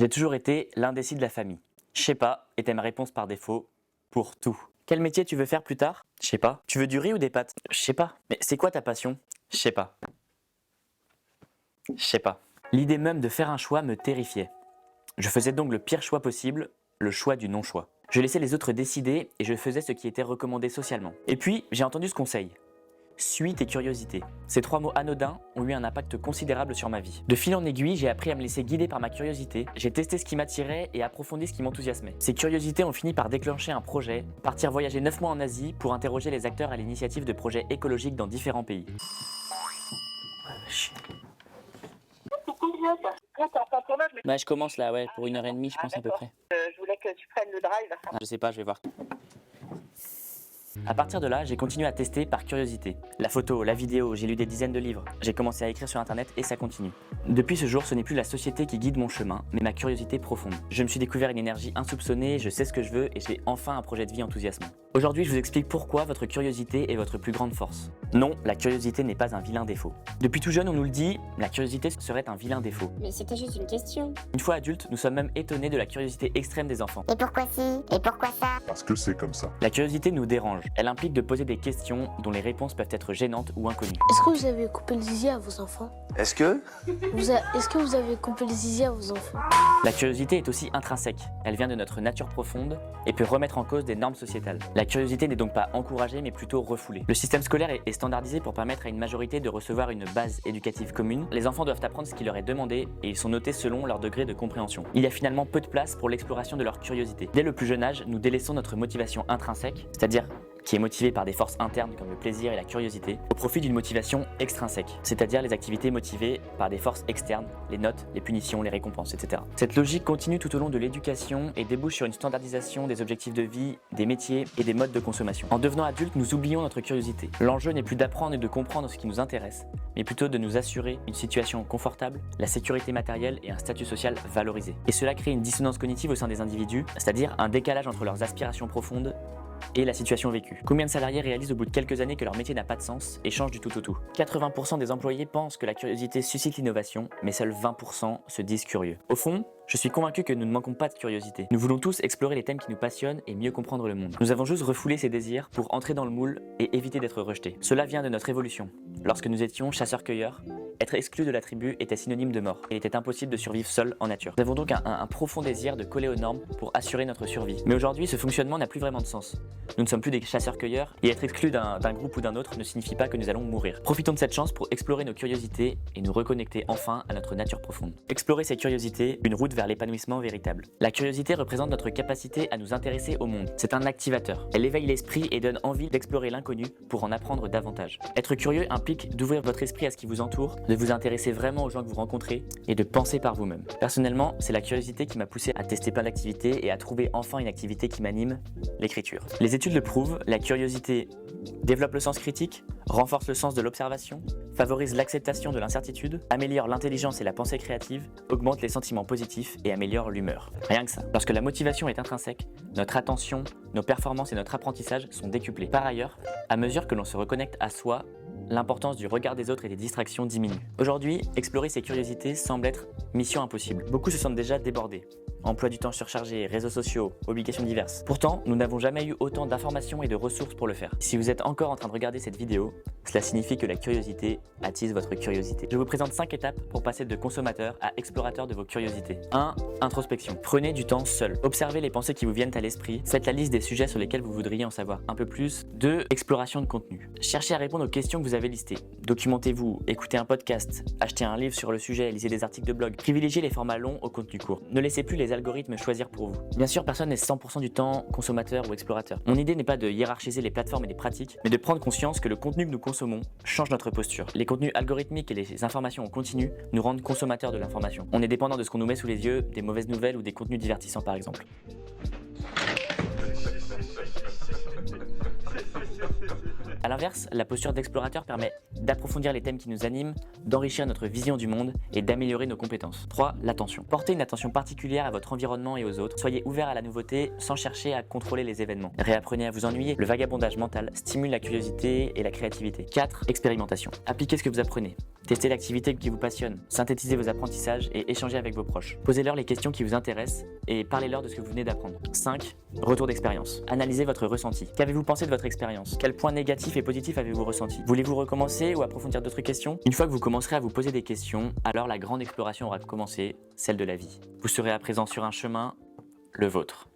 J'ai toujours été l'indécis de la famille. Je sais pas était ma réponse par défaut pour tout. Quel métier tu veux faire plus tard? Je sais pas. Tu veux du riz ou des pâtes? Je sais pas. Mais c'est quoi ta passion? Je sais pas. Je sais pas. L'idée même de faire un choix me terrifiait. Je faisais donc le pire choix possible, le choix du non-choix. Je laissais les autres décider et je faisais ce qui était recommandé socialement. Et puis, j'ai entendu ce conseil. Suis tes curiosités. Ces 3 mots anodins ont eu un impact considérable sur ma vie. De fil en aiguille, j'ai appris à me laisser guider par ma curiosité, j'ai testé ce qui m'attirait et approfondi ce qui m'enthousiasmait. Ces curiosités ont fini par déclencher un projet, partir voyager 9 mois en Asie pour interroger les acteurs à l'initiative de projets écologiques dans différents pays. Bah je commence là, ouais, pour 1h30 je pense à peu près. Je voulais que tu prennes le drive. Je sais pas, je vais voir. À partir de là, j'ai continué à tester par curiosité. La photo, la vidéo, j'ai lu des dizaines de livres. J'ai commencé à écrire sur internet et ça continue. Depuis ce jour, ce n'est plus la société qui guide mon chemin, mais ma curiosité profonde. Je me suis découvert une énergie insoupçonnée, je sais ce que je veux et j'ai enfin un projet de vie enthousiasmant. Aujourd'hui, je vous explique pourquoi votre curiosité est votre plus grande force. Non, la curiosité n'est pas un vilain défaut. Depuis tout jeune, on nous le dit, la curiosité serait un vilain défaut. Mais c'était juste une question. Une fois adultes, nous sommes même étonnés de la curiosité extrême des enfants. Et pourquoi si? Et pourquoi ça? Parce que c'est comme ça. La curiosité nous dérange. Elle implique de poser des questions dont les réponses peuvent être gênantes ou inconnues. Est-ce que vous avez coupé le zizi à vos enfants? Est-ce que Est-ce que vous avez coupé le zizi à vos enfants? La curiosité est aussi intrinsèque. Elle vient de notre nature profonde et peut remettre en cause des normes sociétales. La curiosité n'est donc pas encouragée mais plutôt refoulée. Le système scolaire est standardisé pour permettre à une majorité de recevoir une base éducative commune. Les enfants doivent apprendre ce qui leur est demandé et ils sont notés selon leur degré de compréhension. Il y a finalement peu de place pour l'exploration de leur curiosité. Dès le plus jeune âge, nous délaissons notre motivation intrinsèque, c'est-à-dire qui est motivée par des forces internes comme le plaisir et la curiosité, au profit d'une motivation extrinsèque, c'est-à-dire les activités motivées par des forces externes, les notes, les punitions, les récompenses, etc. Cette logique continue tout au long de l'éducation et débouche sur une standardisation des objectifs de vie, des métiers et des modes de consommation. En devenant adulte, nous oublions notre curiosité. L'enjeu n'est plus d'apprendre et de comprendre ce qui nous intéresse, mais plutôt de nous assurer une situation confortable, la sécurité matérielle et un statut social valorisé. Et cela crée une dissonance cognitive au sein des individus, c'est-à-dire un décalage entre leurs aspirations profondes et la situation vécue. Combien de salariés réalisent au bout de quelques années que leur métier n'a pas de sens et changent du tout au tout? 80% des employés pensent que la curiosité suscite l'innovation, mais seuls 20% se disent curieux. Au fond, je suis convaincu que nous ne manquons pas de curiosité. Nous voulons tous explorer les thèmes qui nous passionnent et mieux comprendre le monde. Nous avons juste refoulé ces désirs pour entrer dans le moule et éviter d'être rejetés. Cela vient de notre évolution. Lorsque nous étions chasseurs-cueilleurs, être exclu de la tribu était synonyme de mort. Il était impossible de survivre seul en nature. Nous avons donc un profond désir de coller aux normes pour assurer notre survie. Mais aujourd'hui, ce fonctionnement n'a plus vraiment de sens. Nous ne sommes plus des chasseurs-cueilleurs et être exclu d'un groupe ou d'un autre ne signifie pas que nous allons mourir. Profitons de cette chance pour explorer nos curiosités et nous reconnecter enfin à notre nature profonde. Explorer ces curiosités, une route vers l'épanouissement véritable. La curiosité représente notre capacité à nous intéresser au monde. C'est un activateur. Elle éveille l'esprit et donne envie d'explorer l'inconnu pour en apprendre davantage. Être curieux implique d'ouvrir votre esprit à ce qui vous entoure, de vous intéresser vraiment aux gens que vous rencontrez et de penser par vous-même. Personnellement, c'est la curiosité qui m'a poussé à tester plein d'activités et à trouver enfin une activité qui m'anime, l'écriture. Les études le prouvent, la curiosité développe le sens critique, renforce le sens de l'observation, favorise l'acceptation de l'incertitude, améliore l'intelligence et la pensée créative, augmente les sentiments positifs et améliore l'humeur. Rien que ça. Lorsque la motivation est intrinsèque, notre attention, nos performances et notre apprentissage sont décuplés. Par ailleurs, à mesure que l'on se reconnecte à soi, l'importance du regard des autres et des distractions diminue. Aujourd'hui, explorer ces curiosités semble être mission impossible. Beaucoup se sentent déjà débordés. Emploi du temps surchargé, réseaux sociaux, obligations diverses. Pourtant, nous n'avons jamais eu autant d'informations et de ressources pour le faire. Si vous êtes encore en train de regarder cette vidéo, cela signifie que la curiosité attise votre curiosité. Je vous présente 5 étapes pour passer de consommateur à explorateur de vos curiosités. 1. Introspection. Prenez du temps seul. Observez les pensées qui vous viennent à l'esprit. Faites la liste des sujets sur lesquels vous voudriez en savoir un peu plus. 2. Exploration de contenu. Cherchez à répondre aux questions que vous avez listées. Documentez-vous, écoutez un podcast, achetez un livre sur le sujet, lisez des articles de blog. Privilégiez les formats longs au contenu court. Ne laissez plus les algorithmes choisir pour vous. Bien sûr, personne n'est 100% du temps consommateur ou explorateur. Mon idée n'est pas de hiérarchiser les plateformes et les pratiques, mais de prendre conscience que le contenu que nous consommons change notre posture. Les contenus algorithmiques et les informations en continu nous rendent consommateurs de l'information. On est dépendant de ce qu'on nous met sous les yeux, des mauvaises nouvelles ou des contenus divertissants par exemple. A l'inverse, la posture d'explorateur permet d'approfondir les thèmes qui nous animent, d'enrichir notre vision du monde et d'améliorer nos compétences. 3. L'attention. Portez une attention particulière à votre environnement et aux autres. Soyez ouvert à la nouveauté sans chercher à contrôler les événements. Réapprenez à vous ennuyer. Le vagabondage mental stimule la curiosité et la créativité. 4. Expérimentation. Appliquez ce que vous apprenez. Testez l'activité qui vous passionne, synthétisez vos apprentissages et échangez avec vos proches. Posez-leur les questions qui vous intéressent et parlez-leur de ce que vous venez d'apprendre. 5. Retour d'expérience. Analysez votre ressenti. Qu'avez-vous pensé de votre expérience? Quels points négatifs et positifs avez-vous ressenti? Voulez-vous recommencer ou approfondir d'autres questions? Une fois que vous commencerez à vous poser des questions, alors la grande exploration aura commencé, celle de la vie. Vous serez à présent sur un chemin, le vôtre.